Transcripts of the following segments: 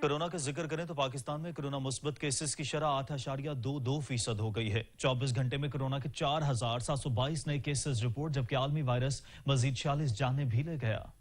Corona का जिक्र करें तो पाकिस्तान में कोरोना मुस्बत केसेस की शरह 8.22% हो गई है। 24 घंटे में कोरोना के 4,722 नए केसेस रिपोर्ट, जबकि आलमी वायरस मजीद 46 जानें भी ले गया।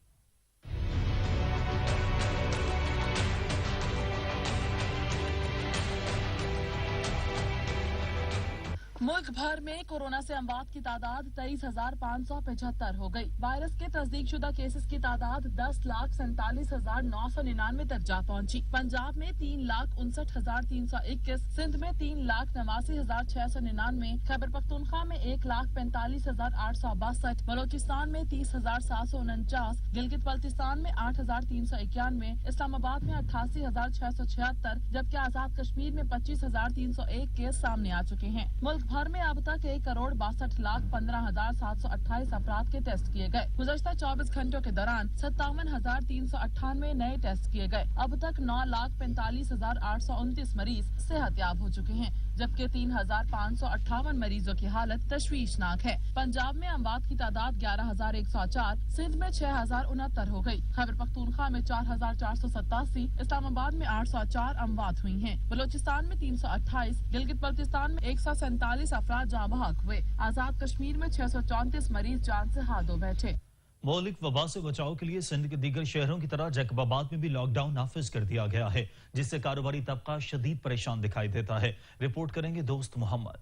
मुल्क भर में कोरोना से अमवात की तादाद 23,575 हो गई। वायरस के तस्दीक शुदा केसेस की तादाद 10,47,999 तक जा पहुंची। पंजाब में 3,59,321, सिंध में 3,89,699, खैबर पख्तूनख्वा में 1,45,862, बलोचिस्तान में 30,749, गिलगित बल्तिस्तान में 8,391, इस्लामाबाद में 88,676, जबकि आजाद कश्मीर में 25,301 केस सामने आ चुके हैं। मुल्क भर में अब तक 1,62,15,728 अफराद के टेस्ट किए गए। गुज़श्ता 24 घंटों के दौरान 57,398 नए टेस्ट किए गए। अब तक 9,45,829 मरीज सेहतयाब हो चुके हैं, जबकि 3,558 मरीजों की हालत तशवीशनाक है। पंजाब में अमवात की तादाद 11,104, सिंध में 6,069 हो गई। खैबर पख्तूनख्वा में 4,487, इस्लामाबाद में 804 अमवात हुई हैं। बलोचिस्तान में 328, गिलगित बल्तिस्तान में 147 अफराद जाँ बहक हुए। आजाद कश्मीर में 634 मरीज जान से हाथ धो बैठे। मौलिक वबा से बचाव के लिए सिंध के दीगर शहरों की तरह जैकबाबाद में भी लॉकडाउन नाफिज कर दिया गया है, जिससे कारोबारी तबका शदीद परेशान दिखाई देता है। रिपोर्ट करेंगे दोस्त मोहम्मद।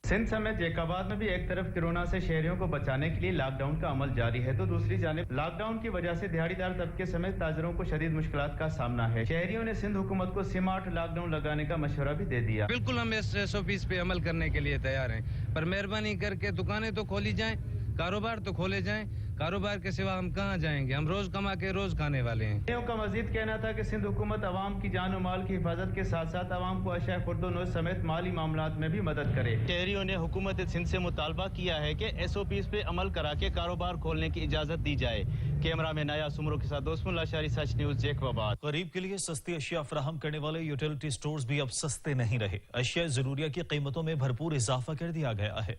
सिंध समेत जैकबाबाद में भी एक तरफ कोरोना से शहरियों को बचाने के लिए लॉकडाउन का अमल जारी है, तो दूसरी जानिब लॉकडाउन की वजह से दिहाड़ीदार तबके समेत ताजरों को शदीद मुश्किलात का सामना है। शहरियों ने सिंध हुकूमत को स्मार्ट लॉकडाउन लगाने का मशवरा भी दे दिया। बिल्कुल हम इस SOPs पे अमल करने के लिए तैयार हैं, पर मेहरबानी करके दुकानें तो खोली जाएं, कारोबार तो खोले जाएं। कारोबार के सिवा हम कहाँ जाएंगे? हम रोज कमा के रोज खाने वाले हैं। का मजीद कहना था कि सिंध हुकूमत अवाम की जान और माल की हिफाजत के साथ साथ अवाम को अशया खुर्दोनोश समेत माली मामलात में भी मदद करे। शहरियों ने हुकूमत सिंध से मुतालबा किया है कि SOPs पे अमल करा के कारोबार खोलने की इजाजत दी जाए। कैमरा में नया सुमरों के साथ दोस्तमुल्ला शारी, सच न्यूज, जैकबाबाद। गरीब के लिए सस्ती अशिया फराहम करने वाले यूटिलिटी स्टोर्स भी अब सस्ते नहीं रहे। अशिया जरूरिया की कीमतों में भरपूर इजाफा कर दिया गया है।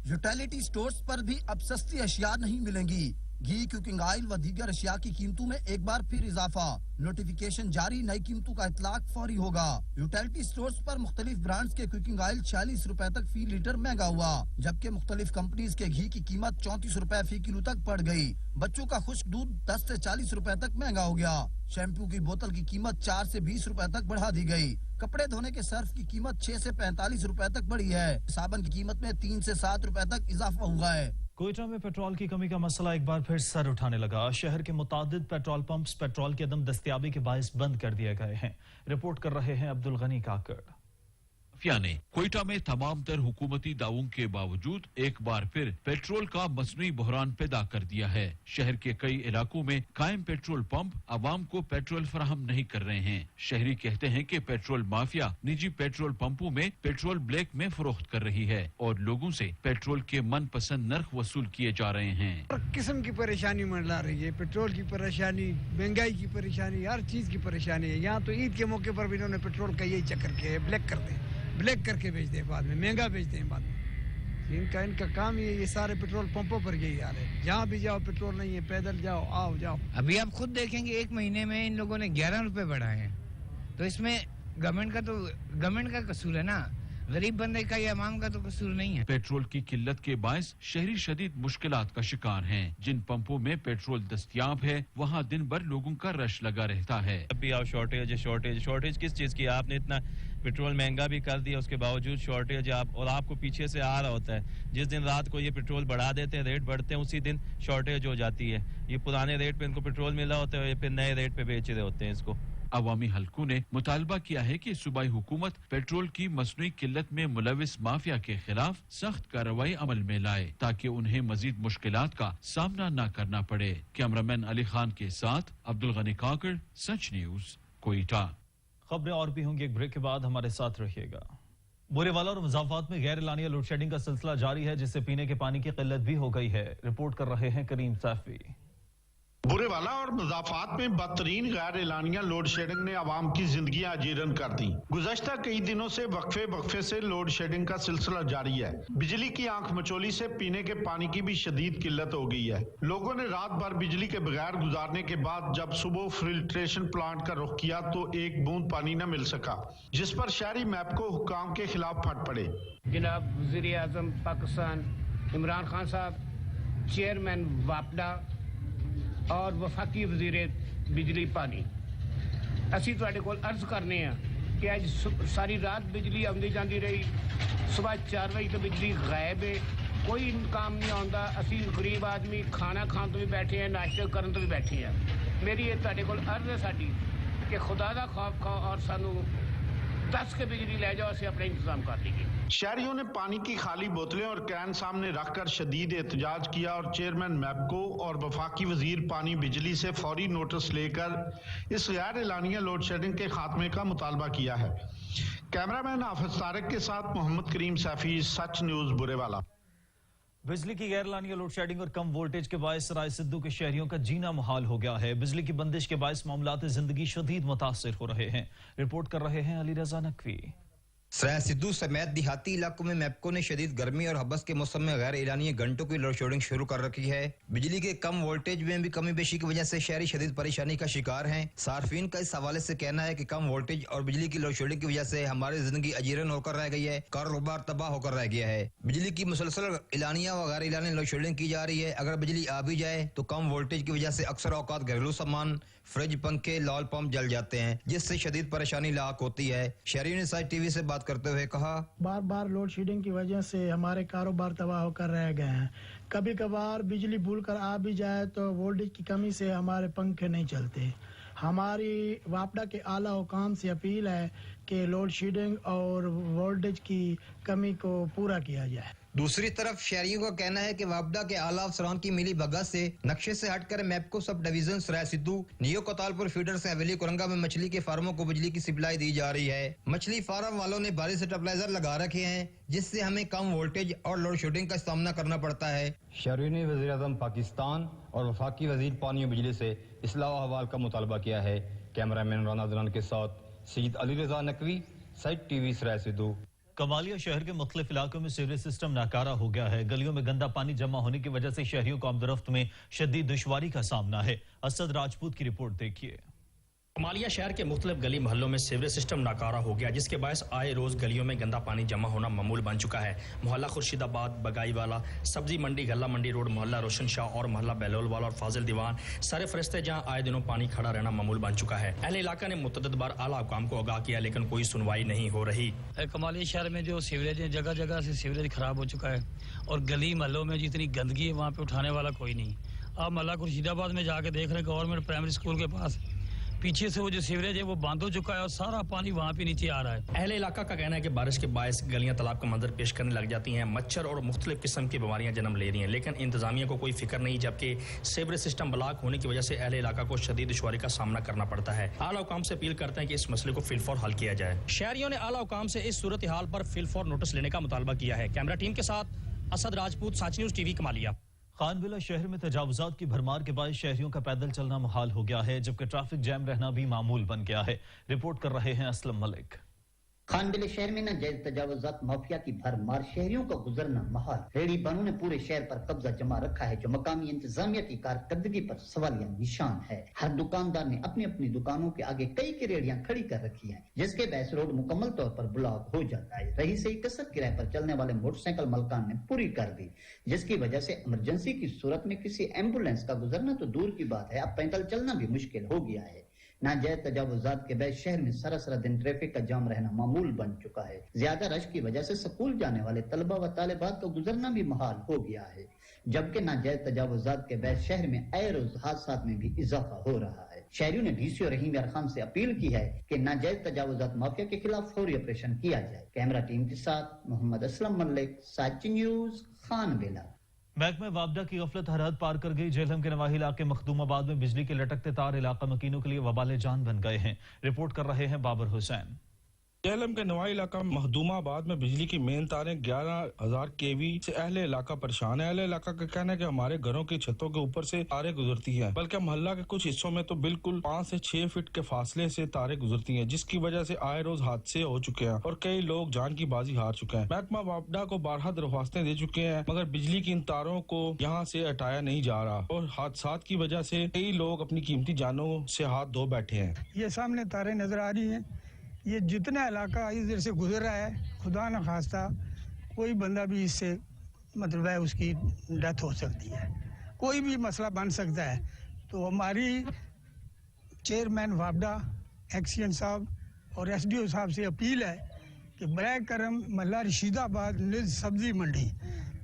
यूटिलिटी स्टोर्स पर भी अब सस्ती अशिया नहीं मिलेंगी। घी, कुकिंग ऑयल व दीगर अशिया की कीमतों में एक बार फिर इजाफा। नोटिफिकेशन जारी, नई कीमतों का इतलाक फौरी होगा। यूटिलिटी स्टोर्स पर मुख्तलिफ ब्रांड्स के कुकिंग ऑयल 46 रुपए तक फी लीटर महंगा हुआ, जबकि मुख्तलिफ कंपनीज के घी की कीमत 34 रुपए फी किलो तक बढ़ गई। बच्चों का खुश्क दूध 10 से 40 रुपए तक महंगा हो गया। शैम्पू की बोतल की कीमत 4 से 20 रुपए तक बढ़ा दी गई। कपड़े धोने के सर्फ की कीमत 6 से 45 रुपए तक बढ़ी है। साबुन की कीमत में 3 से 7 रुपए तक इजाफा हुआ है। कोयटा में पेट्रोल की कमी का मसला एक बार फिर सर उठाने लगा। शहर के मुतादिद पेट्रोल पंप्स पेट्रोल की अदम दस्तयाबी के बायस बंद कर दिए गए हैं। रिपोर्ट कर रहे हैं अब्दुल गनी काकड़। माफिया ने कोयटा में तमाम तर हुकूमती दावों के बावजूद एक बार फिर पेट्रोल का मसनूई बहरान पैदा कर दिया है। शहर के कई इलाकों में कायम पेट्रोल पंप आवाम को पेट्रोल फराहम नहीं कर रहे हैं। शहरी कहते हैं कि पेट्रोल माफिया निजी पेट्रोल पंपों में पेट्रोल ब्लैक में फरोख्त कर रही है और लोगों से पेट्रोल के मनपसंद नर्ख वसूल किए जा रहे हैं। हर किस्म की परेशानी मंडला रही है। पेट्रोल की परेशानी, महंगाई की परेशानी, हर चीज की परेशानी है। यहाँ तो ईद के मौके पर भी इन्होंने पेट्रोल का यही चक्कर किया है, ब्लैक करके बेचते हैं, बाद में महंगा बेचते हैं। बाद में इनका काम ही है। ये सारे पेट्रोल पंपों पर यही हाल है। जहाँ भी जाओ पेट्रोल नहीं है, पैदल जाओ, आओ जाओ। अभी आप खुद देखेंगे 1 महीने में इन लोगों ने 11 रुपए बढ़ाए हैं, तो इसमें गवर्नमेंट का कसूर है ना, गरीब बंदे का या आवाम का तो कसूर नहीं है। पेट्रोल की किल्लत के बायस शहरी शदीद मुश्किलात का शिकार हैं। जिन पंपों में पेट्रोल दस्तयाब है वहाँ दिन भर लोगों का रश लगा रहता है। अभी आप शॉर्टेज किस चीज की? आपने इतना पेट्रोल महंगा भी कर दिया, उसके बावजूद शॉर्टेज और आपको पीछे से आ रहा होता है। जिस दिन रात को ये पेट्रोल बढ़ा देते हैं, रेट बढ़ते हैं, उसी दिन शॉर्टेज हो जाती है। ये पुराने रेट पे इनको पेट्रोल मिला होता है, फिर नए रेट पे बेच रहे होते हैं इसको। अवामी हलकों ने मुतालबा किया है कि सूबाई हुकूमत पेट्रोल की मसनूई किल्लत में मुलविस माफिया के खिलाफ सख्त कार्रवाई अमल में लाए ताकि उन्हें मजीद मुश्किलात का सामना न करना पड़े। कैमरामैन अली खान के साथ अब्दुल गनी काकड़, सच न्यूज, कोयटा। खबरें और भी होंगी एक ब्रेक के बाद, हमारे साथ रहिएगा। बुरेवाला और मुज़ाफात में गैर एलानिया लोड शेडिंग का सिलसिला जारी है, जिससे पीने के पानी की किल्लत भी हो गई है। रिपोर्ट कर रहे हैं करीम सैफी। बुरेवाला और मुजाफात में बदतरीन गैर एलानिया लोड शेडिंग ने आवाम की जिंदगियां अजीरन कर दी। गुज़श्ता कई दिनों से वक्फे से लोड शेडिंग का सिलसिला जारी है। बिजली की आंख मचोली से पीने के पानी की भी शदीद किल्लत हो गई है। लोगों ने रात भर बिजली के बगैर गुजारने के बाद जब सुबह फिल्ट्रेशन प्लांट का रुख किया तो एक बूंद पानी न मिल सका, जिस पर शहरी मैपको हुक्काम के खिलाफ फट पड़े। जनाब वज़ीर आज़म पाकिस्तान इमरान खान साहब, चेयरमैन वापडा और वफाकी वजीर बिजली पानी, असी तुहाडे कोल अर्ज करने हैं कि आज सारी रात बिजली आंदी जाती रही, सुबह 4 बजे तो बिजली गायब है, कोई काम नहीं आंदा। असी गरीब आदमी खाना खान तो भी बैठे हैं, नाश्ते करन तो भी बैठे हैं। मेरी ये तुहाडे कोल अर्ज है साडी कि खुदा दा खौफ खाओ और सानू 10 के बिजली ले जाओ, असी अपना इंतजाम कर लीजिए। शहरियों ने पानी की खाली बोतलें और कैन सामने रखकर शदीद एहतजाज किया और चेयरमैन मैपको और वफाकी वजीर पानी बिजली से फौरी नोटिस लेकर इस गैर एलानिया लोड शेडिंग के खात्मे का मुतालबा किया है। कैमरामैन हाफिज तारिक के साथ मोहम्मद करीम सैफी, सच न्यूज बुरेवाला। बिजली की गैर एलानिया लोड शेडिंग और कम वोल्टेज के बायस सराय सिद्धू के शहरियों का जीना मुहाल हो गया है। बिजली की बंदिश के बायस मामलात जिंदगी शदीद मुतासिर हो रहे हैं। रिपोर्ट कर रहे हैं अली रजा नकवी। सराय सिद्धू समेत देहाती इलाकों में मैपको ने शदीद गर्मी और हबस के मौसम में गैर एलानिया घंटों की लोड शेडिंग शुरू कर रखी है। बिजली के कम वोल्टेज में भी कमी बेशी की वजह से शहरी शदीद परेशानी का शिकार हैं। सार्फिन का इस हवाले से कहना है कि कम वोल्टेज और बिजली की लोड शेडिंग की वजह से हमारी जिंदगी अजीरन होकर रह गई है, कारोबार तबाह होकर रह गया है। बिजली की मुसलसल एलानिया व गैर एलानिया लोड शेडिंग की जा रही है। अगर बिजली आ भी जाए तो कम वोल्टेज की वजह से अक्सर औकात घरेलू सामान, फ्रिज, पंखे, लॉल पंप जल जाते हैं, जिससे शदीद परेशानी लाक होती है। शहरियों ने साइड टीवी से बात करते हुए कहा, बार बार लोड शेडिंग की वजह से हमारे कारोबार तबाह होकर रह गए हैं। कभी कभार बिजली भूल कर आ भी जाए तो वोल्टेज की कमी से हमारे पंखे नहीं चलते। हमारी वापडा के आला हुकाम से अपील है कि लोड शेडिंग और वोल्टेज की कमी को पूरा किया जाए। दूसरी तरफ शहरियों का कहना है कि वापडा के आला अफसरान की मिली भगत से नक्शे से हटकर मैपको सब डिवीजन सराय सिद्धू, नियो कोतालपुर फीडर से हवेली कुरंगा में मछली के फार्मों को बिजली की सप्लाई दी जा रही है। मछली फार्म वालों ने भारी स्टेबलाइजर लगा रखे हैं, जिससे हमें कम वोल्टेज और लोड शेडिंग का सामना करना पड़ता है। शहरियों ने वज़ीर आज़म पाकिस्तान और वफाकी वजीर पानी और बिजली से इस्लाह अहवाल का मुतालबा किया है। कैमरामैन राना जलान के साथ सईद अली रजा नकवी, साइड टीवी सराय सिद्धू। कमालिया शहर के मुख्तलिफ इलाकों में सीवरेज सिस्टम नाकारा हो गया है। गलियों में गंदा पानी जमा होने की वजह से शहरियों को आमदरफ्त में शदीद दुश्वारी का सामना है। असद राजपूत की रिपोर्ट देखिए। कमालिया शहर के मुख्तलिफ गली मोहल्लों में सीवरेज सिस्टम नाकारा हो गया, जिसके बायस आए रोज गलियों में गंदा पानी जमा होना मामूल बन चुका है। मोहल्ला खुर्शीदाबाद, बगाई वाला, सब्जी मंडी, गल्ला मंडी रोड, मोहल्ला रोशन शाह और मोहल्ला बहलोल वाला और फाजिल दीवान सारे फरिश्ते जहां आए दिनों पानी खड़ा रहना मामूल बन चुका है। अहले इलाका ने मुतअद्दिद बार आला हुकाम को आगाह किया, लेकिन कोई सुनवाई नहीं हो रही। कमालिया शहर में जो सीवरेज है, जगह जगह से सीवरेज खराब हो चुका है और गली महलों में जितनी गंदगी है वहाँ पे उठाने वाला कोई नहीं। आप मोहल्ला खुर्शीदाबाद में जाके देख रहे हैं, गवर्नमेंट प्राइमरी स्कूल के पास पीछे से वो जो सीवरेज है वो बंद हो चुका है और सारा पानी वहाँ पे नीचे आ रहा है। अहले इलाका का कहना है कि बारिश के बायस गलियां तालाब का मंजर पेश करने लग जाती हैं, मच्छर और मुख्तलिफ किस्म की बीमारियां जन्म ले रही हैं, लेकिन इंतजामिया को कोई फिक्र नहीं, जबकि सीवरेज सिस्टम ब्लॉक होने की वजह से अहले इलाका को शदीद दुश्वारी का सामना करना पड़ता है। आला हुकाम से अपील करते हैं कि इस मसले को फिलफौर हल किया जाए। शहरियों ने आला हुकाम से इस सूरत हाल पर फिलफौर नोटिस लेने का मुतालबा किया है। कैमरा टीम के साथ असद राजपूत, सच न्यूज टीवी, कमालिया। खानविला शहर में तजावुजात की भरमार के बाद शहरियों का पैदल चलना मुहाल हो गया है, जबकि ट्रैफिक जैम रहना भी मामूल बन गया है। रिपोर्ट कर रहे हैं असलम मलिक। खानविला शहर में नाजायज तजावुजात माफिया की भरमार, शहरियों का गुजरना महाल। रेहड़ी बानों ने पूरे शहर पर कब्जा जमा रखा है, जो मकामी इंतजामिया की कारकर्दगी पर सवालिया निशान है। हर दुकानदार ने अपनी अपनी दुकानों के आगे कई की रेहड़ियां खड़ी कर रखी हैं, जिसके बहस रोड मुकम्मल तौर पर ब्लॉक हो जाता है। रही सही कसरत किराए पर चलने वाले मोटरसाइकिल मलकान ने पूरी कर दी, जिसकी वजह से इमरजेंसी की सूरत में किसी एम्बुलेंस का गुजरना तो दूर की बात है, अब पैदल चलना भी मुश्किल हो गया है। नाजायज तजावुजात के बाद शहर में सारा दिन ट्रैफिक का जाम रहना मामूल बन चुका है। ज्यादा रश की वजह से स्कूल जाने वाले तलबा व तालिबात का गुजरना भी महाल हो गया है, जबकि नाजायज तजावुजात के बाद शहर में आए रोज हादसात में भी इजाफा हो रहा है। शहरियों ने डीसी रहीम यार खान से अपील की है कि नाजायज तजावुजात माफिया के खिलाफ फौरी ऑपरेशन किया जाए। कैमरा टीम के साथ मोहम्मद असलम मलिक, सच न्यूज, खानविला। महकमे वापडा की गफलत हरहद पार कर गई। जेहलम के नवाही इलाके मखदूमाबाद में बिजली के लटकते तार इलाका मकीनों के लिए वबाले जान बन गए हैं। रिपोर्ट कर रहे हैं बाबर हुसैन। जेहलम के नवाई इलाका महदूमाबाद में बिजली की मेन तारें 11,000 kV से अहले इलाका परेशान है। अहले इलाका का कहना है कि हमारे घरों की छतों के ऊपर से तारें गुजरती हैं, बल्कि मोहल्ला के कुछ हिस्सों में तो बिल्कुल 5 से 6 फीट के फासले से तारें गुजरती हैं, जिसकी वजह से आए रोज हादसे हो चुके हैं और कई लोग जान की बाजी हार चुके हैं। महकमा वापडा को बारहा दरख्वास्तें दे चुके हैं, मगर बिजली की इन तारों को यहाँ से हटाया नहीं जा रहा और हादसात की वजह से कई लोग अपनी कीमती जानों से हाथ धो बैठे हैं। ये सामने तारें नजर आ रही हैं, ये जितना इलाका इधर से गुजर रहा है, खुदा न खास्ता कोई बंदा भी इससे मतलब है उसकी डेथ हो सकती है, कोई भी मसला बन सकता है। तो हमारी चेयरमैन वापडा एक्सीएन साहब और एसडीओ साहब से अपील है कि बराए करम महल्ला रशीदाबाद निज सब्जी मंडी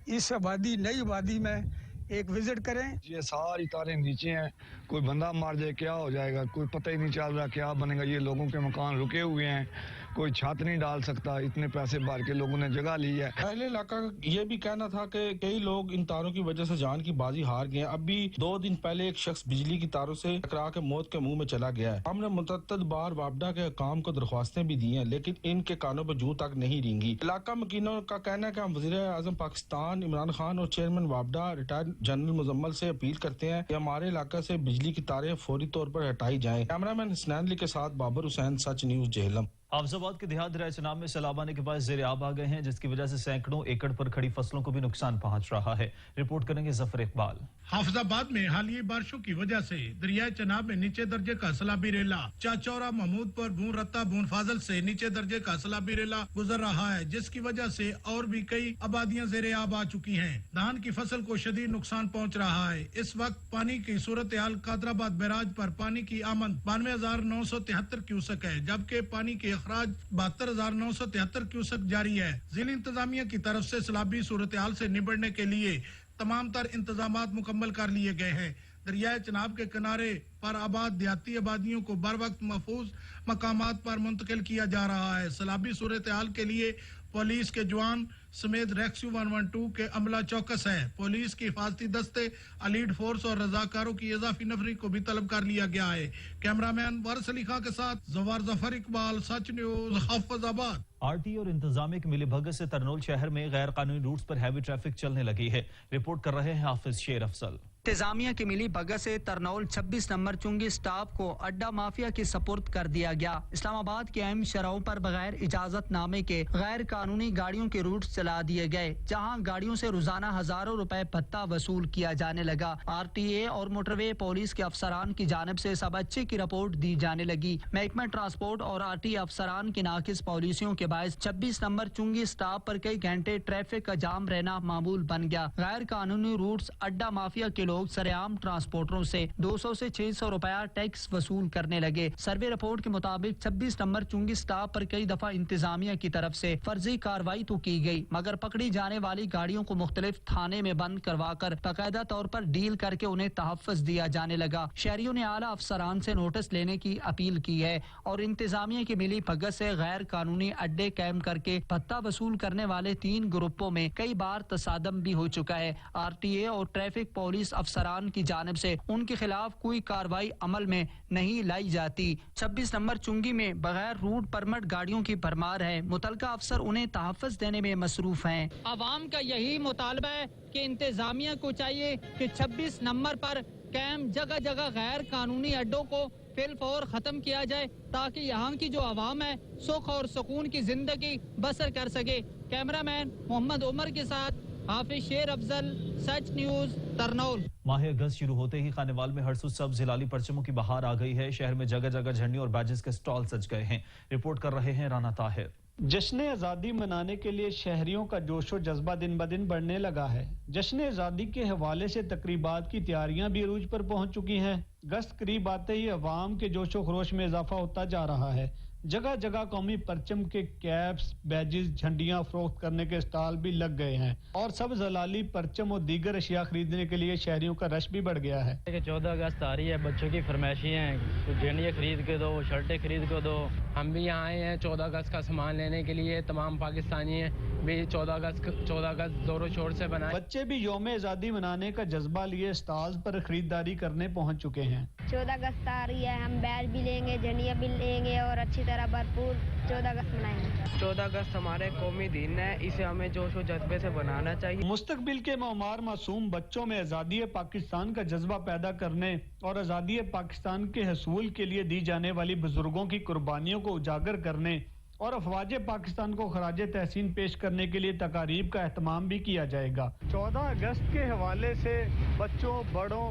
इस आबादी नई आबादी में एक विजिट करें। ये सारी तारें नीचे हैं, कोई बंदा मार जाए क्या हो जाएगा, कोई पता ही नहीं चल रहा क्या बनेगा। ये लोगों के मकान रुके हुए हैं, कोई छत नहीं डाल सकता, इतने पैसे भर के लोगों ने जगह ली है। अहले इलाका का ये भी कहना था कि कई लोग इन तारों की वजह से जान की बाजी हार गए हैं। अभी 2 दिन पहले एक शख्स बिजली की तारों से टकरा के मौत के मुंह में चला गया है। हमने मुतअद्दिद बार वापडा के काम को दरख्वास्तें भी दी हैं, लेकिन इनके कानों पर जूं तक नहीं रेंगी। इलाका मकीनों का कहना है कि हम वज़ीर-ए-आज़म पाकिस्तान इमरान खान और चेयरमैन वापडा रिटायर्ड जनरल मुजम्मल से अपील करते हैं कि हमारे इलाका से बिजली की तारें फौरी तौर पर हटाई जाएं। कैमरामैन हसनैन अली के साथ बाबर हुसैन, सच न्यूज जेहलम। आफजाबाद के देहात दरिया चनाब में सैलाब आने के बाद ज़ेर आब आ गए हैं, जिसकी वजह से सैकड़ों एकड़ पर खड़ी फसलों को भी नुकसान पहुंच रहा है। रिपोर्ट करेंगे जफर इकबाल। हाफिजाबाद में हालिया बारिशों की वजह से दरिया चनाब में नीचे दर्जे का सैलाबी रेला चाचौरा महमूदपुर बून रत्ता बून फाजल से नीचे दर्जे का सैलाबी रेला गुजर रहा है, जिसकी वजह से और भी कई आबादियां ज़ेर आब आ चुकी हैं। धान की फसल को शदीद नुकसान पहुंच रहा है। इस वक्त पानी की सूरत हाल कादराबाद बैराज पर पानी की आमद 92,973 क्यूसेक है, जबकि पानी के अखराज 72,973 क्यूसेक जारी है। जिला इंतजामिया की तरफ से सैलाबी सूरत हाल से निबटने के लिए तमाम तर इंतजामात मुकम्मल कर लिए गए हैं। दरियाए चनाब के किनारे पर आबाद देहाती आबादियों को बर वक्त महफूज मकामात पर मुंतकिल किया जा रहा है। सैलाबी सूरत हाल के लिए पुलिस के जवान समेत रेस्क्यू 112 के अमला चौकस है। पुलिस की हिफाजती दस्ते, अलीड फोर्स और रजाकारों की इजाफी नफरी को भी तलब कर लिया गया है। कैमरामैन वारिस अली खां के साथ जवार जफर इकबाल, सच न्यूज, हाफिजाबाद। आरटी और इंतजामिया की मिलीभगत से तरनोल शहर में गैर कानूनी रूट्स पर हैवी ट्रैफिक चलने लगी है। रिपोर्ट कर रहे हैं हाफिज शेर अफजल। इंतजामिया की मिली भगत से तरनौल 26 नंबर चुंगी स्टाफ को अड्डा माफिया की सपुर्द कर दिया गया। इस्लामाबाद के अहम शहरों पर बगैर इजाजत नामे के गैर कानूनी गाड़ियों के रूट चला दिए गए, जहां गाड़ियों से रोजाना हजारों रुपए भत्ता वसूल किया जाने लगा। आरटीए और मोटरवे पुलिस के अफसरान की जानिब से सब अच्छे की रिपोर्ट दी जाने लगी। महकमा ट्रांसपोर्ट और आरटीए अफसरान की नाकिस पॉलिसियों के बायस 26 नंबर चुंगी स्टाफ पर कई घंटे ट्रैफिक का जाम रहना मामूल बन गया। गैर कानूनी रूट्स अड्डा माफिया के लोग सरेआम ट्रांसपोर्टरों से 200 से 600 रुपया टैक्स वसूल करने लगे। सर्वे रिपोर्ट के मुताबिक 26 नंबर चुंगी स्टाफ पर कई दफा इंतजामिया की तरफ से फर्जी कार्रवाई तो की गई, मगर पकड़ी जाने वाली गाड़ियों को मुख्तलिफ थाने में बंद करवा कर बाकायदा तौर पर डील करके उन्हें तहफ़्फ़ुज़ दिया जाने लगा। शहरियों ने आला अफसरान से नोटिस लेने की अपील की है और इंतजामिया की मिली भगत से गैर कानूनी अड्डे कायम करके भत्ता वसूल करने वाले 3 ग्रुपों में कई बार तसादम भी हो चुका है। आरटीए और ट्रैफिक पुलिस अफसरान की जानिब से उनके खिलाफ कोई कार्रवाई अमल में नहीं लाई जाती। 26 नंबर चुंगी में बगैर रूट परमिट गाड़ियों की भरमार है। मुतलका अफसर उन्हें तहफ़्फ़ुज़ देने में मसरूफ हैं। अवाम का यही मुतालबा है कि इंतजामिया को चाहिए कि 26 नंबर पर कैम जगह जगह गैर कानूनी अड्डों को फिलफौर खत्म किया जाए, ताकि यहाँ की जो आवाम है सुख और सुकून की जिंदगी बसर कर सके। कैमरामैन मोहम्मद उमर के साथ हाफिज शेर अफजल, सच न्यूज, तरनौल। माह अगस्त शुरू होते ही खानेवाल में हरसू सब्ज हिलाली परचमों की बहार आ गई है। शहर में जगह जगह झंडियों और बैजेस के स्टॉल सज गए हैं। रिपोर्ट कर रहे हैं राना ताहिर। जश्न आज़ादी मनाने के लिए शहरियों का जोश और जज्बा दिन ब दिन बढ़ने लगा है। जश्न आज़ादी के हवाले से तकरीबात की तैयारियां भी अरूज पर पहुंच चुकी हैं। गश्त करीब आते ही अवाम के जोशो खरोश में इजाफा होता जा रहा है। जगह जगह कौमी परचम के कैप्स, बैजेस, झंडियां फरोख्त करने के स्टॉल भी लग गए हैं और सब जलाली परचम और दीगर अशिया खरीदने के लिए शहरियों का रश भी बढ़ गया है। 14 अगस्त आ रही है, बच्चों की फरमाइशी हैं, कुछ झंडियाँ खरीद के दो, शर्टें खरीद के दो। हम भी यहाँ आए हैं 14 अगस्त का सामान लेने के लिए। तमाम पाकिस्तानी हैं भी 14 अगस्त जोरों शोर से बनाए। बच्चे भी यौम आज़ादी मनाने का जज्बा लिए स्टॉल्स पर खरीदारी करने पहुंच चुके हैं। 14 अगस्त आ रही है, हम बैज भी लेंगे, झंडियाँ भी लेंगे और अच्छी तरह भरपूर 14 अगस्त मनाएंगे। 14 अगस्त हमारे कौमी दिन है, इसे हमें जोश और जज्बे से बनाना चाहिए। मुस्तकबिल के मौमार मासूम बच्चों में आज़ादी पाकिस्तान का जज्बा पैदा करने और आज़ादी पाकिस्तान के हसूल के लिए दी जाने वाली बुजुर्गों की कुर्बानियों को उजागर करने और अफवाज पाकिस्तान को खराज तहसीन पेश करने के लिए तकारीब का एहतमाम भी किया जाएगा। 14 अगस्त के हवाले से बच्चों, बड़ों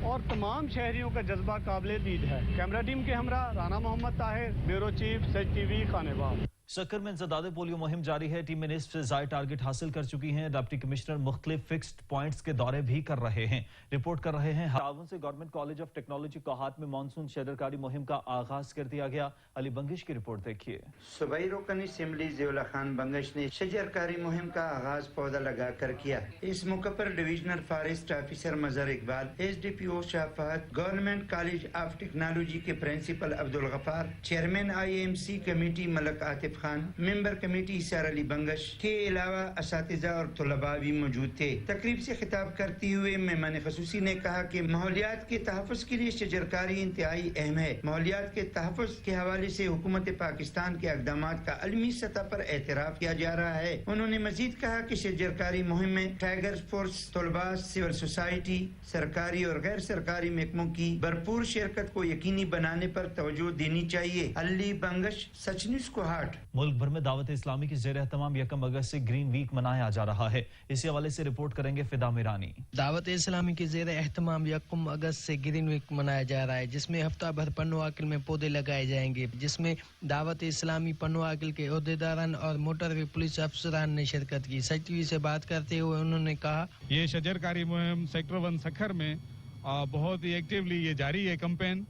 और तमाम शहरियों का जज्बा काबिल दीद है। कैमरा टीम के हमरा राना मोहम्मद ताहिर, ब्यूरो चीफ सच टीवी खानेवाल। सक्कर में इंसदाद पोलियो मुहिम जारी है। टीम में निस्फ से ज़ायद टारगेट हासिल कर चुकी हैं। डिप्टी कमिश्नर मुख्तलिफ फिक्स्ड पॉइंट्स के दौरे भी कर रहे हैं। रिपोर्ट कर रहे हैं ताउन से government college of technology Kohat में मानसून शजरकारी मुहिम का आगाज कर दिया गया। अली बंगिश की रिपोर्ट देखिए। सूबाई रुकन असेंबली ज़ियाउल्ला खान बंगश ने शजरकारी मुहिम का आगाज पौधा लगा कर किया। इस मौके पर divisional forest officer Mazhar Iqbal, SDPO Shah Fahad, government college of technology के principal Abdul Ghaffar, chairman IMC committee Malik Atif Khan, member committee सार अली बंगश के अलावा असातिज़ा और तलबा भी मौजूद थे। तकरीब से खिताब करते हुए मेहमान खसूसी ने कहा कि माहौलियात के तहफ़्फ़ुज़ के लिए शजरकारी इंतहाई अहम है। माहौलियात के तहफ़्फ़ुज़ के हवाले से हुकूमत पाकिस्तान के इक़दामात का अलमी सतह पर एतराफ़ किया जा रहा है। उन्होंने मजीद कहा कि शजरकारी मुहिम में टाइगर फोर्स, तलबा, सिविल सोसाइटी, सरकारी और गैर सरकारी महकमों की भरपूर शिरकत को यकीनी बनाने पर तवज्जो देनी चाहिए। अली बंगश, सच न्यूज़ कोहाट। मुल्क भर में दावत इस्लामी की ज़ेर एहतमाम 1 अगस्त से ग्रीन वीक मनाया जा रहा है। इसी हवाले से रिपोर्ट करेंगे फिदा मिरानी। दावत इस्लामी की ज़ेर एहतमाम 1 अगस्त से ग्रीन वीक मनाया जा रहा है, जिसमें हफ्ता भर पन्नो आकिल में पौधे लगाए जाएंगे, जिसमें दावत इस्लामी पन्नो आकिल के ओहदेदारान और मोटरवे पुलिस अफसरान ने शिरकत की। सच टीवी से बात करते हुए उन्होंने कहा, ये शजरकारी मुहिम सेक्टर 1 सखर में बहुत ही एक्टिवली ये जारी है कैंपेन।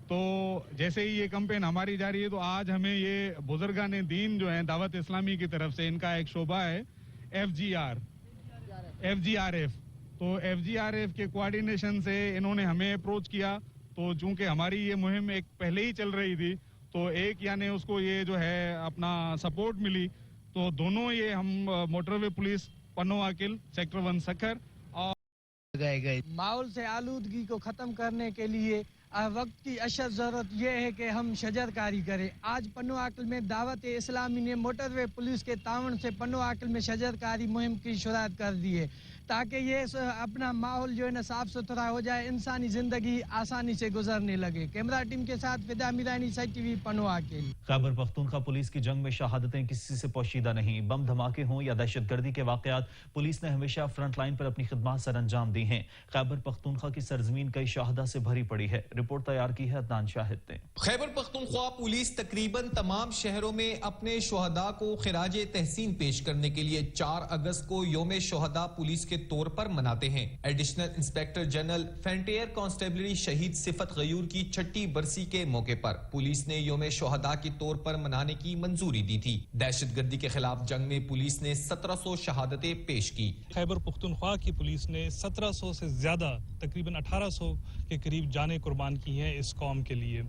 तो जैसे ही ये कैंपेन हमारी जारी है, तो आज हमें ये बुजुर्गान दीन जो हैं दावत इस्लामी की तरफ से, इनका एक शोबा है FGRF, तो FGRF के कोऑर्डिनेशन से इन्होंने हमें अप्रोच किया। तो चूंकि हमारी ये मुहिम एक पहले ही चल रही थी, तो एक यानी उसको ये जो है अपना सपोर्ट मिली, तो दोनों ये हम मोटरवे पुलिस पन्नो आकिल सेक्टर 1 सखर और गए माहौल से आलूदगी को खत्म करने के लिए वक्त की अशद ज़रूरत यह है कि हम शजरकारी करें। आज पन्नो आकिल में दावत इस्लामी ने मोटरवे पुलिस के तावन से पन्नो आकिल में शजरकारी मुहिम की शुरुआत कर दी है, ताकि ये अपना माहौल जो है ना साफ सुथरा हो जाए, इंसानी जिंदगी आसानी से गुजरने लगे। कैमरा टीम के साथ फिदा मिरानी, सच टीवी, पन्नो आकिल। खैबर पख्तूनख्वा पुलिस की जंग में शहादतें किसी से पोशीदा नहीं। बम धमाके हों या दहशतगर्दी के वाकयात, पुलिस ने हमेशा फ्रंट लाइन पर अपनी खिदमत सर अंजाम दी हैं। खैबर पख्तूनख्वा की सरजमीन कई शहादा से भरी पड़ी है। रिपोर्ट तैयार की है अदनान शाहिद ने। खैबर पख्तूनख्वा पुलिस तकरीबन तमाम शहरों में अपने शोहदा को खिराज तहसीन पेश करने के लिए 4 अगस्त को योम शोहदा पुलिस के तौर पर मनाते हैं। Additional inspector general frontier constabulary शहीद सिफत गयूर की 6ठी बरसी के मौके पर पुलिस ने योम शोहदा के तौर पर मनाने की मंजूरी दी थी। दहशतगर्दी के खिलाफ जंग में पुलिस ने 1700 शहादतें पेश की। खैबर पख्तूनख्वा की पुलिस ने 1700 से ज्यादा, तकरीबन 1800 के करीब जानें कुर्बान की हैं इस कौम के लिए।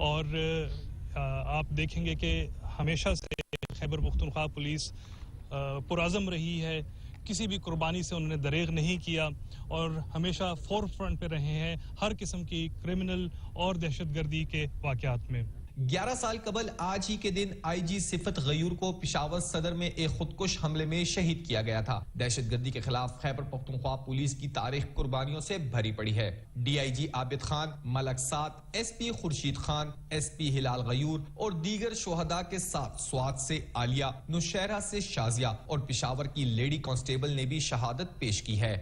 और आप देखेंगे कि हमेशा से खैबर पख्तूनख्वा पुलिस पुरआज़म रही है, किसी भी कुर्बानी से उन्होंने दरेग नहीं किया और हमेशा फोर फ्रंट पे रहे हैं हर किस्म की क्रिमिनल और दहशतगर्दी के वाक़यात में। 11 साल कबल आज ही के दिन IG सिफत गयूर को पिशावर सदर में एक खुदकुश हमले में शहीद किया गया था। दहशतगर्दी के खिलाफ खैबर पख्तूनख्वा पुलिस की तारीख कुर्बानियों से भरी पड़ी है। DIG आबिद खान, मलक साद, SP खुर्शीद खान, SP हिलाल गयूर और दीगर शोहदा के साथ स्वात से आलिया, नुशैरा से शाजिया और पिशावर की लेडी कांस्टेबल ने भी शहादत पेश की है।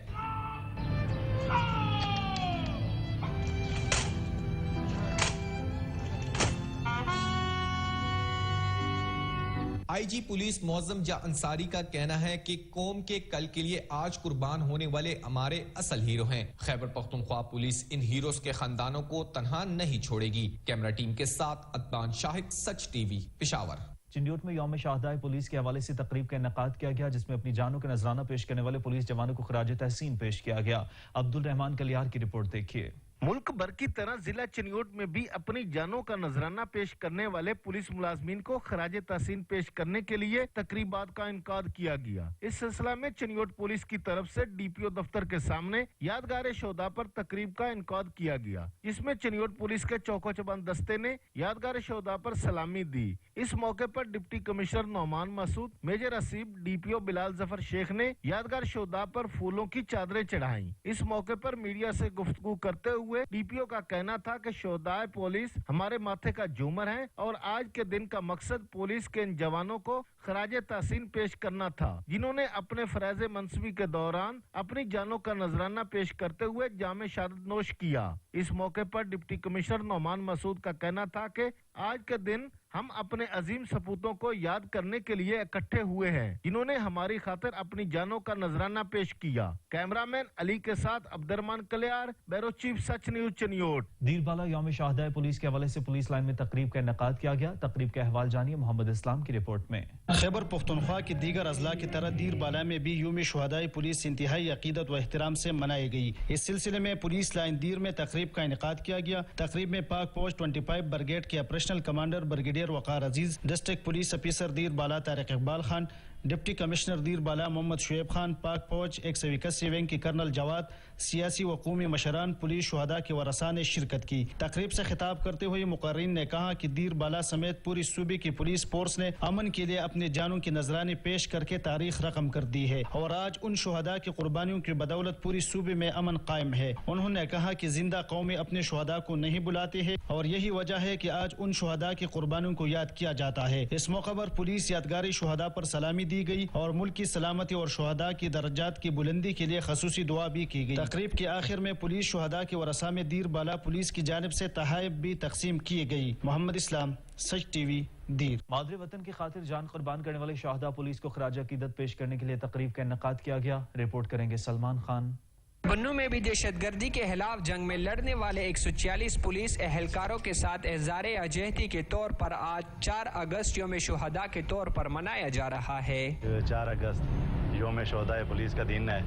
IG पुलिस मौज़म जा अंसारी का कहना है कि कौम के कल के लिए आज कुर्बान होने वाले हमारे असल हीरो हैं। खैबर पख्तूनख्वा पुलिस इन हीरोज के खानदानों को तन्हा नहीं छोड़ेगी। कैमरा टीम के साथ अदनान शाहिद, सच टीवी, पेशावर। चिंडियोट में यौम शहादा पुलिस के हवाले से तकरीब का इनेकाद किया गया, जिसमें अपनी जानों के नजराना पेश करने वाले पुलिस जवानों को खराज तहसीन पेश किया गया। अब्दुल रहमान कलियार की रिपोर्ट देखिए। मुल्क भर की तरह जिला चिन्योट में भी अपनी जानों का नजराना पेश करने वाले पुलिस मुलाजमीन को खराज तहसीन पेश करने के लिए तकरीबात का इनकाद किया गया। इस सिलसिला में चिन्योट पुलिस की तरफ से डीपीओ दफ्तर के सामने यादगार शोदा पर तकरीब का इनकाद किया गया, जिसमें चिन्योट पुलिस के चौको चौबंद दस्ते ने यादगार शोदा पर सलामी दी। इस मौके पर deputy commissioner Nauman Masood, major Aseeb, DPO Bilal Zafar Sheikh ने यादगार शोदा पर फूलों की चादरें चढ़ाई। इस मौके पर मीडिया से गुफ्तगू करते हुए डीपीओ का कहना था कि शोदाए पुलिस हमारे माथे का झूमर है और आज के दिन का मकसद पुलिस के इन जवानों को खराज तहसीन पेश करना था, जिन्होंने अपने फराज मंसबी के दौरान अपनी जानों का नजराना पेश करते हुए जामे शहादत नोश किया। इस मौके पर डिप्टी कमिश्नर नौमान मसूद का कहना था कि आज के दिन हम अपने अजीम सपूतों को याद करने के लिए इकट्ठे हुए हैं, जिन्होंने हमारी खातिर अपनी जानों का नजराना पेश किया। कैमरामैन अली के साथ अब्दुर्रहमान कलियार, ब्यूरो चीफ सच न्यूज चिन्योट। दीरबाला यौम शहादा पुलिस के हवाले से पुलिस लाइन में तकरीब का इनेकाद किया गया। तकरीब के अहवाल जानिए मोहम्मद इस्लाम की रिपोर्ट में। खैबर पख्तूनख्वा की दीगर अजला की तरह दीरबाला में भी यौम शहादा पुलिस इंतहाई अकीदत व एहतराम से मनाई गई। इस सिलसिले में पुलिस लाइन दीर में तकरीब का इनेकाद किया गया। तकरीब में पाक पोस्ट 25 ब्रिगेड के ऑपरेशनल कमांडर ब्रिगेडियर वकार अजीज, district police officer Dir Bala Tariq Iqbal Khan, deputy commissioner Dir Bala Mohammad Shoaib Khan, पाक फौज 181 विंग की कर्नल जवाद, सियासी व कौमी मशरान, पुलिस शुहदा के वरसा ने शिरकत की। तकरीब से खिताब करते हुए मुकर्रीन ने कहा कि दीरबाला समेत पूरी सूबे की पुलिस फोर्स ने अमन के लिए अपने जानों की नजराने पेश करके तारीख रकम कर दी है और आज उन शुहदा की कुर्बानियों की बदौलत पूरी सूबे में अमन कायम है। उन्होंने कहा कि जिंदा कौमें अपने शुहदा को नहीं बुलाते हैं और यही वजह है कि आज उन शुहदा की कुर्बानियों को याद किया जाता है। इस मौके पर पुलिस यादगारी शुहदा पर सलामी दी गई और मुल्क की सलामती और शुहदा की दर्जात की बुलंदी के लिए खसूसी दुआ भी की गई। तकरीब के आखिर में पुलिस शुहदा के वरसा में दीरबाला पुलिस की जानिब से तहाइफ भी तकसीम किए गई। मोहम्मद इस्लाम, सच टीवी, दीर। मादरे वतन की खातिर जान कुर्बान करने वाले शहादा पुलिस को खराज अकीदत पेश करने के लिए तकरीब का इनेकाद किया गया। रिपोर्ट करेंगे सलमान खान। बन्नू में भी दहशतगर्दी के खिलाफ जंग में लड़ने वाले 146 पुलिस एहलकारों के साथ एहजारे अजहती के तौर पर आज 4 अगस्त यौम शुहदा के तौर पर मनाया जा रहा है। 4 अगस्त यौम शुहदा पुलिस का दिन है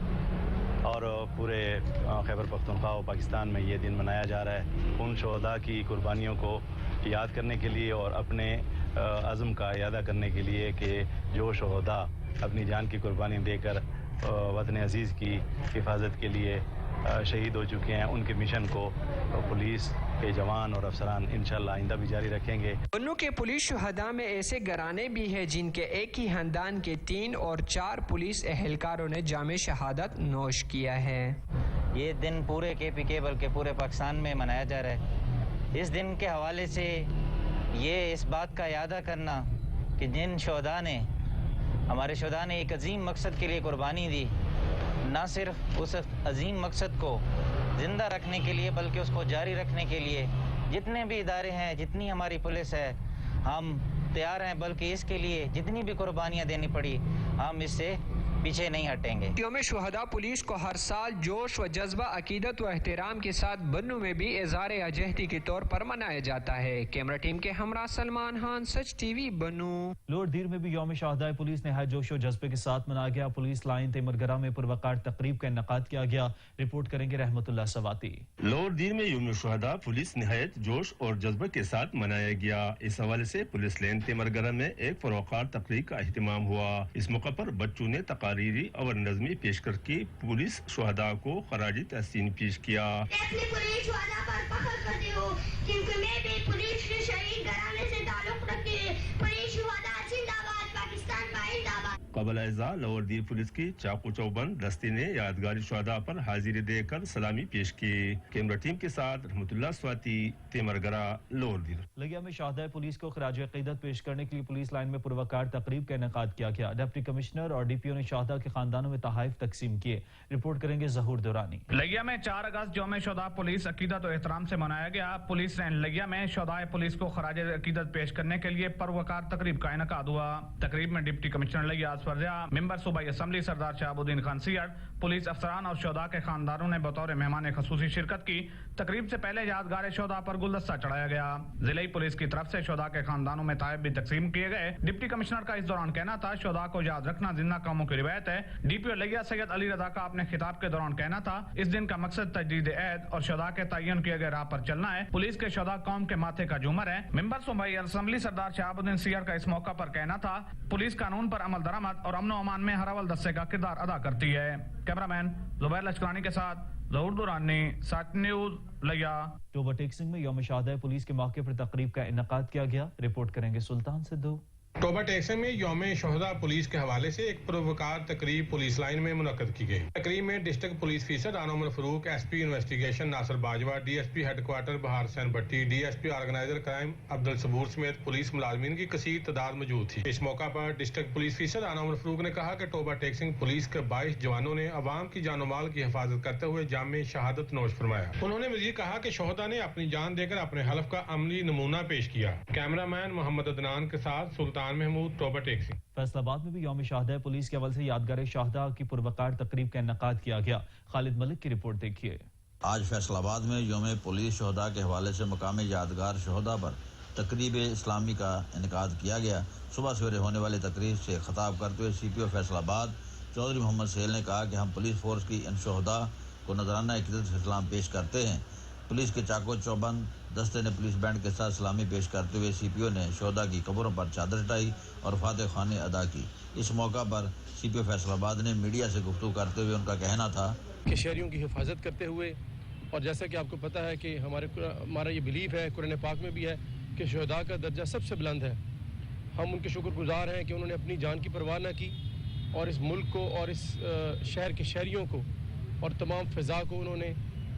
और पूरे खैबर पख्तूनख्वा और पाकिस्तान में ये दिन मनाया जा रहा है उन शुहदा की कुर्बानियों को याद करने के लिए और अपने अज़्म का इरादा करने के लिए कि जो शुहदा अपनी जान की कुर्बानी देकर वतन अजीज़ की हिफाजत के लिए शहीद हो चुके हैं, उनके मिशन को पुलिस के जवान और अफसरान इंशाअल्लाह आइंदा भी जारी रखेंगे। बन्नू के पुलिस शुहदा में ऐसे घराने भी हैं जिनके एक ही खानदान के 3 और 4 पुलिस एहलकारों ने जामे शहादत नोश किया है। ये दिन पूरे KPK बल्कि पूरे पाकिस्तान में मनाया जा रहा है। इस दिन के हवाले से ये इस बात का यादा करना कि जिन शुहदा ने हमारे शुहदा ने एक अजीम मकसद के लिए कुर्बानी दी, न सिर्फ उस अजीम मकसद को ज़िंदा रखने के लिए बल्कि उसको जारी रखने के लिए जितने भी इदारे हैं, जितनी हमारी पुलिस है, हम तैयार हैं, बल्कि इसके लिए जितनी भी कुर्बानियाँ देनी पड़ी हम इससे पीछे नहीं हटेंगे। यौम शुहदा पुलिस को हर साल जोश व जज्बा, अकीदत व एहतराम के साथ बन्नू में भी एजारे अजहती के तौर पर मनाया जाता है। कैमरा टीम के हमरा सलमान खान, सच टीवी, बन्नू। लोअर दीर में भी यौम शहादा पुलिस ने हाई जोश व जज्बे के साथ मनाया गया। पुलिस लाइन तेमरगरा में पुरवकार तकरीब का इनेकाद किया गया। रिपोर्ट करेंगे रहमतुल्लाह सवाती। लोअर दीर में यौम शहादा पुलिस निहायत जोश और जज्बे के साथ मनाया गया। इस हवाले से पुलिस लाइन तेमरगरा में एक पुरवकार तकरीब का एहतमाम हुआ। इस मौके पर बच्चों ने तकारीरी और नज़मी पेश करके पुलिस शुहदा को खराज तहसीन पेश किया। पुलिस शुहदा पर फख्र करती हूँ क्योंकि मैं भी पुलिस के शहीद घराने से ताल्लुक रखती हूँ। पुलिस शुहदा जिंदाबाद, पाकिस्तान जिंदाबाद। कबल एज़ा लोअर दीर पुलिस की चाकू चौबंद दस्ते ने यादगारी शुहदा पर हाजिरी देकर सलामी पेश की। कैमरा टीम के साथ रहमतुल्लाह स्वाति, तेमरगरा, लोअर दीर। लगिया में शहादा पुलिस को खराज अकीदत पेश करने के लिए पुलिस लाइन में पुरवकार तकरीब का इनेकाद किया गया। डिप्टी कमिश्नर और डीपीओ ने शहादा के खानदानों में तहाइफ तकसीम किए। रिपोर्ट करेंगे जहूर दुरानी। लगिया में 4 अगस्त यौम शुहदा पुलिस अकीदत और एहतराम से मनाया गया। पुलिस लाइन लगिया में शुहदा पुलिस को खराज अकीदत पेश करने के लिए पुरवकार तकरीब का इनेकाद हुआ। तकरीब में डिप्टी कमिश्नर लगिया वर्जिया, मेंबर सूबाई असम्बली सरदार शहाबुद्दीन खान सियड़, पुलिस अफसरान और शोहदा के खानदानों ने बतौर मेहमान खसूसी शिरकत की। तकरीब से पहले यादगार शोहदा पर गुलदस्ता चढ़ाया गया। जिले पुलिस की तरफ से शोहदा के खानदानों में तायब भी तकसीम किए गए। डिप्टी कमिश्नर का इस दौरान कहना था, शोहदा को याद रखना जिंदा कामों की रिवायत है। डीपीओ लिया सैयद अली रजा का अपने खिताब के दौरान कहना था, इस दिन का मकसद तजदीद एहद और शोहदा के तयन किए गए राह पर चलना है। पुलिस के शोहदा कौम के माथे का झूमर है। मेंबर सूबाई असम्बली सरदार शहाबुद्दीन सियर का इस मौका पर कहना था, पुलिस कानून पर अमल दरामद और अमन अमान में हर अव्वल दस्ते का किरदार अदा करती है। कैमरामैन जुबैर लश्करानी के साथ ज़हूर दुरानी, सच न्यूज़ लिया। टोबा टेक्सिंग में यौम शहादा पुलिस के मौके पर तकरीब का इनेकाद किया गया। रिपोर्ट करेंगे सुल्तान सिद्धू। टोबा टेक्सिंग में यौम शोहदा पुलिस के हवाले से एक पुरवकार तकरीब पुलिस लाइन में मुनक्कद की गई। तकरीब में डिस्ट्रिक्ट पुलिस फीसद आनोमर Farooq, SP investigation Nasir Bajwa, DSP headquarter Bahar Hussain Bhatti, DSP organiser crime Abdul Saboor समेत पुलिस मुलाजमीन की कसीर तादाद मौजूद थी। इस मौका पर डिस्ट्रिक्ट पुलिस फीसद आनोमर फरूक ने कहा कि टोबा टेक्सिंग पुलिस के 22 जवानों ने अवाम की जान माल की हिफाजत करते हुए जामे शहादत नोश फरमाया। उन्होंने मजीद कहा कि शोहदा ने अपनी जान देकर अपने हलफ का अमली नमूना पेश किया। कैमरामैन मोहम्मद अदनान के साथ सुल्तान महमूद, टोबा टेक्सिंग। फैसलाबाद में भी यौम शहादा पुलिस के अवल से यादगार शहादा की पुरवकार तकरीब का इनेकाद किया गया। खालिद मलिक की रिपोर्ट देखिए। आज फैसलाबाद में यौम पुलिस शहदा के हवाले से मकामी यादगार शहदा पर तकरीब इस्लामी का इनेकाद किया गया। सुबह सवेरे होने वाली तकरीब से खिताब करते हुए CPO फैसलाबाद चौधरी मोहम्मद सेल ने कहा कि हम पुलिस फोर्स की इन शहदा को नजराना इक़्तिदार से सलाम पेश करते हैं। पुलिस के चाको चौबंद दस्ते ने पुलिस बैंड के साथ सलामी पेश करते हुए CPO ने शोहदा की कब्रों पर चादर चढ़ाई और फातह खाने अदा की। इस मौका पर CPO फैसलाबाद ने मीडिया से गुफ्तगू करते हुए उनका कहना था कि शहरियों की हिफाजत करते हुए, और जैसा कि आपको पता है कि हमारा ये बिलीफ है, कुरान पाक में भी है कि शोहदा का दर्जा सबसे बुलंद है। हम उनके शुक्रगुजार हैं कि उन्होंने अपनी जान की परवाह न की और इस मुल्क को और इस शहर के शहरियों को और तमाम फ़िज़ा को उन्होंने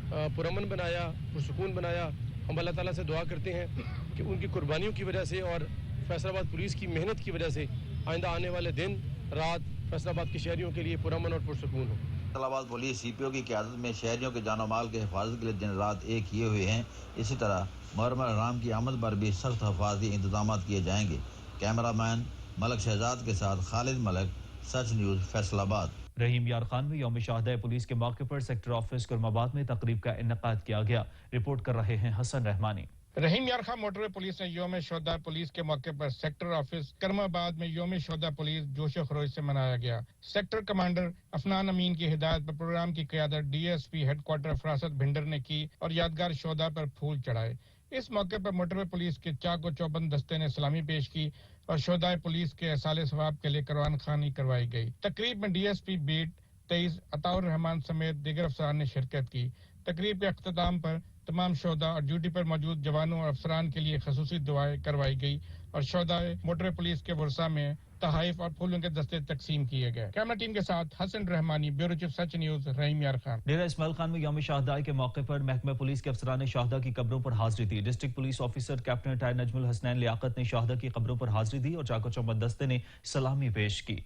पुरअमन बनाया, पुरसुकून बनाया। हम अल्लाह ताला से दुआ करते हैं कि उनकी कुर्बानियों की वजह से और फैसलाबाद पुलिस की मेहनत की वजह से आइंदा आने वाले दिन रात फैसलाबाद के शहरियों के लिए पुरअमन और पुरसुकून हो। फैसलाबाद पुलिस CPO की क़यादत में शहरियों के जान माल के हिफाजत के लिए दिन रात एक किए हुए हैं। इसी तरह मुहर्रम हराम की आमद पर भी सख्त हिफाजती इंतजाम किए जाएंगे। कैमरामैन मलक शहजाद के साथ खालिद मलक, सच न्यूज़ फैसलाबाद। रहीम यार खान में यौम शहादा पुलिस के मौके पर सेक्टर ऑफिस कुरमाबाद में तकरीब का इनेकाद किया गया। रिपोर्ट कर रहे हैं हसन रहमानी। रहीम यार खान मोटरवे पुलिस ने यौम शोहदा पुलिस के मौके पर सेक्टर ऑफिस करमाबाद में यौम शोहदा पुलिस जोश खरोश से मनाया गया। सेक्टर कमांडर अफनान अमीन की हिदायत पर प्रोग्राम की क़यादत DSP हेडक्वार्टर फरासत भिंडर ने की और यादगार शोहदा पर फूल चढ़ाए। इस मौके पर मोटरवे पुलिस के चाको चौबंद दस्ते ने सलामी पेश की और शोहदा पुलिस के एहसाले सवाब के लिए कुर्बान खानी करवाई गई। तकरीब में DSP बीट 23 अताउर रहमान समेत दीगर अफसरान ने शिरकत की। तकरीब के अख्ताम पर तमाम शोहदा और ड्यूटी पर मौजूद जवानों और अफसरान के लिए खसूसी दुआएं करवाई गई और शोहदा मोटर पुलिस के वर्षा में तहाइफ और फूलों के दस्ते तकसीम किए गए। कैमरा टीम के साथ हसन रहमानी, ब्यूरो चीफ सच न्यूज़, रहीम यार खान। डेरा इस्माइल खान में यौम शहादा के मौके पर महकमा पुलिस के अफसरान ने शहादा की कब्रों पर हाजिरी दी। District police officer captain retire Najmul Hasnain Liaquat ने शहादा की कब्रों पर हाजिरी दी और चाको चौबंद दस्ते ने सलामी पेश की।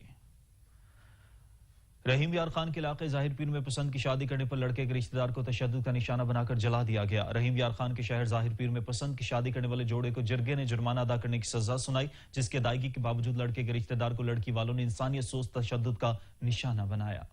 रहीम यार खान के इलाके जाहिर पीर में पसंद की शादी करने पर लड़के के रिश्तेदार को तशद्दुद का निशाना बनाकर जला दिया गया। रहीम यार खान के शहर जाहिर पीर में पसंद की शादी करने वाले जोड़े को जरगे ने जुर्माना अदा करने की सजा सुनाई, जिसकी अदायगी के बावजूद लड़के के रिश्तेदार को लड़की वालों ने इंसानियत सोच तशद्दुद का निशाना बनाया।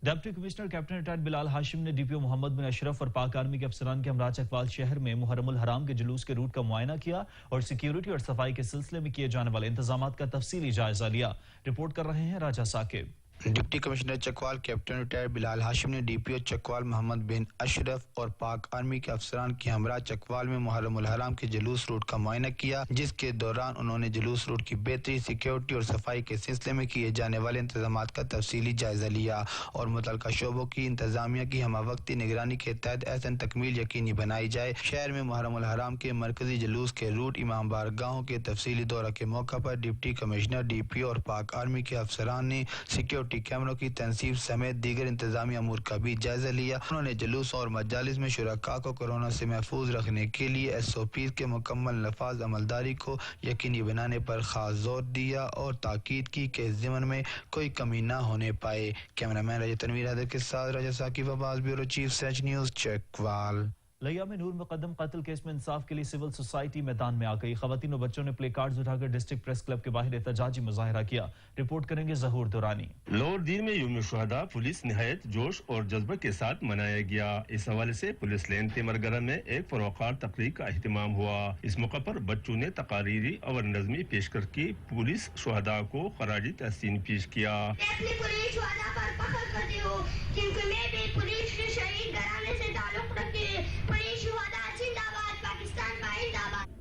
Deputy commissioner captain retired Bilal Hashim ने DPO मोहम्मद बिन अशरफ और पाक आर्मी के अफसरान के हमरा चकवाल शहर में मुहर्रमुल हराम के जुलूस के रूट का मुआयना किया और सिक्योरिटी और सफाई के सिलसिले में किए जाने वाले इंतजामात का तफसीली जायजा लिया। रिपोर्ट कर रहे हैं Raja Saqib. Deputy commissioner Chakwal captain retired Bilal Hashim ने DPO चकवाल मोहम्मद बिन अशरफ और पाक आर्मी के अफसरान की हमरा चकवाल में मुहर्रमुल हराम के जुलूस रूट का मुआयना किया, जिसके दौरान उन्होंने जुलूस रूट की बेहतरी, सिक्योरिटी और सफाई के सिलसिले में किए जाने वाले इंतजामात का तफसीली जायजा लिया और मुतल्लिका शोबों की इंतजामिया की हमावक्ती निगरानी के तहत ऐसा तकमील यकीनी बनाई जाए। शहर में मुहर्रमुल हराम के मरकजी जुलूस के रूट इमाम बारगाहों के तफसीली दौरा के मौका पर डिप्टी कमिश्नर DPO और पाक आर्मी के अफसरान ने सिक्योरिटी कैमरों की तनसीब समेत दीगर इंतजामी अमूर का भी जायजा लिया। उन्होंने जुलूस और मजालिस में शुरका को कोरोना से महफूज रखने के लिए SOP के मुकम्मल नफाज अमलदारी को यकीनी बनाने पर खास जोर दिया और ताकीद की कि इस ज़िम्मन में कोई कमी न होने पाए। कैमरामैन राजा तनवीर हैदर के साथ राजा साकिब अब्बास, ब्यूरो चीफ सच न्यूज़, चकवाल। لیا میں نور مقدم قتل کیس میں انصاف کے لیے سول سوسائٹی میدان میں آ گئی. خواتین و بچوں نے پلے کارڈز اٹھا کر ڈسٹرکٹ پریس کلب کے باہر احتجاجی مظاہرہ کیا. رپورٹ کریں گے ظہور دورانی. لاہور دیر میں یوم شہداء پولیس نہایت جوش اور جذبہ کے ساتھ منایا گیا. اس حوالے سے پولیس لین تیمرگرہ میں ایک فروخار تقریب کا اہتمام ہوا. اس موقع پر بچوں نے تقاریری اور نظمی پیش کر کے پولیس شہداء کو خراج تحسین پیش کیا.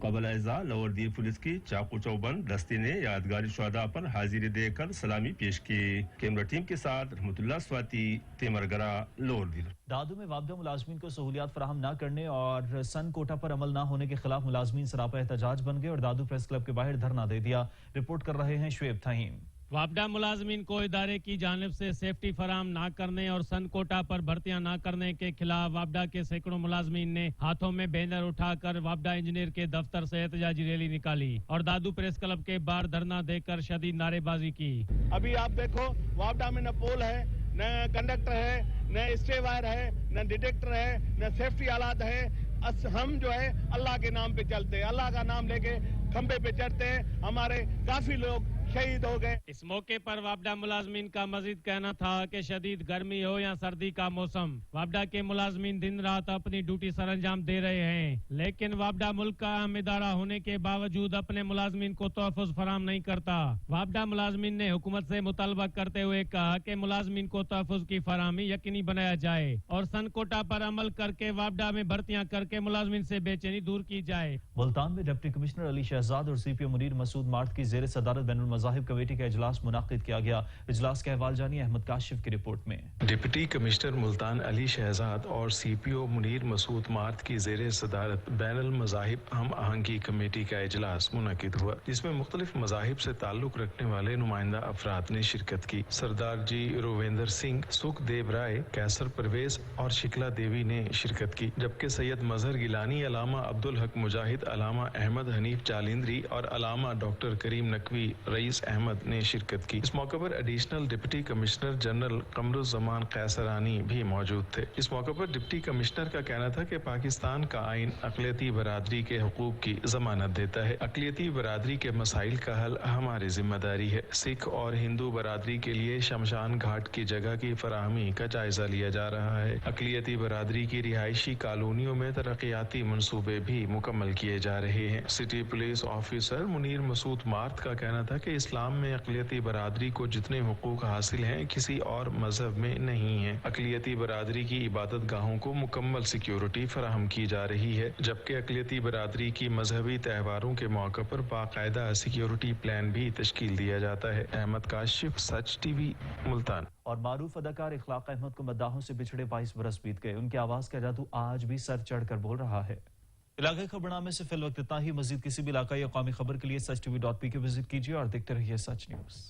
قبل ازاں لاہور دیر پولیس کی چاقو چوبند دستے نے یادگاری شہداء پر حاضری دے کر سلامی پیش کی. کیمرہ ٹیم کے ساتھ رحمت اللہ سواتی، تیمرگرہ، لاہور دیر. دادو میں وابدہ ملازمین کو سہولیات فراہم نہ کرنے اور سن کوٹا پر عمل نہ ہونے کے خلاف ملازمین سراپا احتجاج بن گئے اور دادو پریس کلب کے باہر دھرنا دے دیا. رپورٹ کر رہے ہیں شعیب تھہیم. وابڈا ملازمین کو ادارے کی جانب سے سیفٹی فراہم نہ کرنے اور سن کوٹا پر بھرتیاں نہ کرنے کے خلاف وابڈا کے سینکڑوں ملازمین نے ہاتھوں میں بینر اٹھا کر وابڈا انجینئر کے دفتر سے احتجاجی ریلی نکالی اور دادو پریس کلب کے باہر دھرنا دے کر شدید نعرے بازی کی. ابھی آپ دیکھو وابڈا میں نہ پول ہے، نہ کنڈکٹر ہے، نہ اسٹے وائر ہے، نہ ڈیٹیکٹر ہے، نہ سیفٹی آلات ہے. ہم جو ہے اللہ کے نام پہ چلتے ہیں، اللہ کا نام لے کے کھمبے پہ چڑھتے ہیں. ہمارے کافی لوگ شہید ہو گئے. اس موقع پر وابڈا ملازمین کا مزید کہنا تھا کہ شدید گرمی ہو یا سردی کا موسم، وابڈا کے ملازمین دن رات اپنی ڈیوٹی سر انجام دے رہے ہیں، لیکن وابڈا ملک کا اہم ادارہ ہونے کے باوجود اپنے ملازمین کو تحفظ فراہم نہیں کرتا. وابڈا ملازمین نے حکومت سے مطالبہ کرتے ہوئے کہا کہ ملازمین کو تحفظ کی فراہمی یقینی بنایا جائے اور سن کوٹا پر عمل کر کے وابڈا میں بھرتیاں کر کے ملازمین سے بے چینی دور کی جائے. ملتان میں ڈپٹی کمشنر علی شہزاد اور سی پی او منیر مسعود مارت کی زیر صدارت بین المذاہب کمیٹی کا اجلاس منعقد کیا گیا. اجلاس کا احوال جانیے احمد کاشف کی رپورٹ میں. ڈپٹی کمشنر ملتان علی شہزاد اور سی پی او منیر مسعود مارت کی زیر صدارت بین المذاہب ہم آہنگی کمیٹی کا اجلاس منعقد ہوا، جس میں مختلف مذاہب سے تعلق رکھنے والے نمائندہ افراد نے شرکت کی. سردار جی رویندر سنگھ، سکھ دیو رائے، کیسر پرویز اور شکلا دیوی نے شرکت کی، جبکہ سید مظہر گیلانی، علامہ عبدالحق مجاہد، علامہ احمد حنیف جالندری اور علامہ ڈاکٹر کریم نقوی رئیس احمد نے شرکت کی. اس موقع پر additional deputy commissioner general Qamar Alzaman Qaisrani بھی موجود تھے. اس موقع پر ڈپٹی کمشنر کا کہنا تھا کہ پاکستان کا آئین اقلیتی برادری کے حقوق کی ضمانت دیتا ہے. اقلیتی برادری کے مسائل کا حل ہماری ذمہ داری ہے. سکھ اور ہندو برادری کے لیے شمشان گھاٹ کی جگہ کی فراہمی کا جائزہ لیا جا رہا ہے. اقلیتی برادری کی رہائشی کالونیوں میں ترقیاتی منصوبے بھی مکمل کیے جا رہے ہیں. سٹی پولیس آفیسر منیر مسعود مارت کا کہنا تھا کہ اسلام میں اقلیتی برادری کو جتنے حقوق حاصل ہیں کسی اور مذہب میں نہیں ہیں. اقلیتی برادری کی عبادت گاہوں کو مکمل سیکیورٹی فراہم کی جا رہی ہے، جبکہ اقلیتی برادری کی مذہبی تہواروں کے موقع پر باقاعدہ سیکیورٹی پلان بھی تشکیل دیا جاتا ہے. احمد کاشف، سچ ٹی وی، ملتان. اور معروف اداکار اخلاق احمد کو مداحوں سے بچھڑے 22 برس بیت گئے. ان کی آواز کا جادو آج بھی سر چڑھ کر بول رہا ہے. علاقائی خبرنامے سے فی الوقت اتنا ہی. مزید کسی بھی علاقائی یا قومی خبر کے لیے SachTV.pk وزٹ کیجیے اور دیکھتے رہیے سچ نیوز.